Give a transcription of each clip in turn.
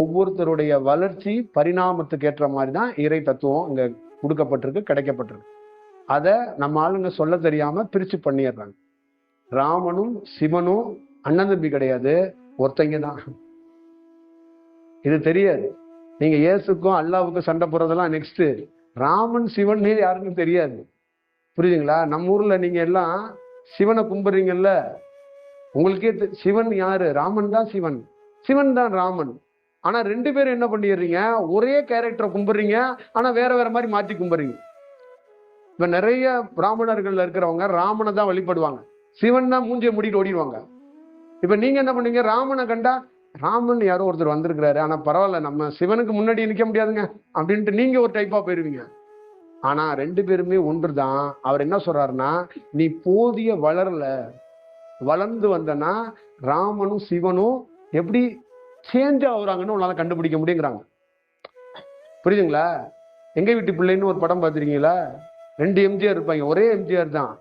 ஒவ்வொருத்தருடைய வளர்ச்சி பரிணாமத்துக்கு ஏற்ற மாதிரி தான் இறை தத்துவம் இங்க கொடுக்கப்பட்டிருக்கு, கிடைக்கப்பட்டிருக்கு. அதை நம்ம ஆளுங்க சொல்ல தெரியாம பிரிச்சு பண்ணிடுறாங்க. ராமனும் சிவனும் அண்ணன் தம்பி கிடையாது, ஒருத்தங்க தான். இது தெரியாது. நீங்க இயேசுக்கும் அல்லாவுக்கும் சண்டை போடுறதெல்லாம் நெக்ஸ்ட். ராமன் சிவன் யாருக்கும் தெரியாது. புரியுதுங்களா? நம்ம ஊர்ல நீங்க எல்லாம் சிவனை கும்பிடுறீங்கல்ல, உங்களுக்கே சிவன் யாரு? ராமன் தான் சிவன், சிவன் தான் ராமன். ஆனா ரெண்டு பேரும் என்ன பண்ணிடுறீங்க, ஒரே கேரக்டரை கும்பிடுறீங்க, ஆனா வேற வேற மாதிரி மாற்றி கும்பிடுறீங்க. இப்ப நிறைய பிராமணர்கள் இருக்கிறவங்க ராமனை தான் வழிபடுவாங்க, சிவன் தான் மூஞ்சியை மூடிட்டு ஓடிடுவாங்க. இப்ப நீங்க என்ன பண்ணீங்க, ராமனை கண்டா ராமன் யாரோ ஒருத்தர் வந்திருக்கிறாரு, ஆனா பரவாயில்ல நம்ம சிவனுக்கு முன்னாடி நிற்க முடியாதுங்க அப்படின்ட்டு நீங்க ஒரு டைப்பா போயிருவீங்க. ஆனா ரெண்டு பேருமே ஒன்று தான். அவர் என்ன சொல்றாருன்னா, நீ போதிய வளரல, வளர்ந்து வந்தனா ராமனும் சிவனும் எப்படி சேஞ்ச் ஆகுறாங்கன்னு உன்னால கண்டுபிடிக்க முடியுங்கிறாங்க. புரியுதுங்களா? எங்க வீட்டு பிள்ளைன்னு ஒரு படம் பார்த்துருக்கீங்களா? 2 எம்ஜிஆர் இருப்பாங்க, ஒரே எம்ஜிஆர் தான்.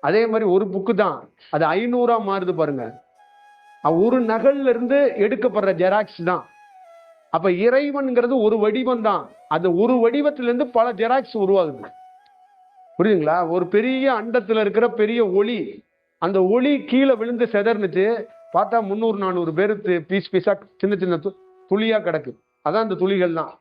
அதே மாதிரி ஒரு புக்கு தான், அது 500 மாறுது பாருங்க. ஒரு நகல்ல இருந்து எடுக்கப்படுற ஜெராக்ஸ் தான். அப்ப இறைவன்கிறது ஒரு வடிவம் தான், அது ஒரு வடிவத்திலிருந்து பல ஜெராக்ஸ் உருவாகுது. புரியுதுங்களா? ஒரு பெரிய அண்டத்துல இருக்கிற பெரிய ஒளி, அந்த ஒளி கீழே விழுந்து செதர்னுச்சு, பார்த்தா 300-400 பேரு பீஸ் பீஸா சின்ன சின்ன துளியா கிடக்கு. அதான் அந்த துளிகள் தான்.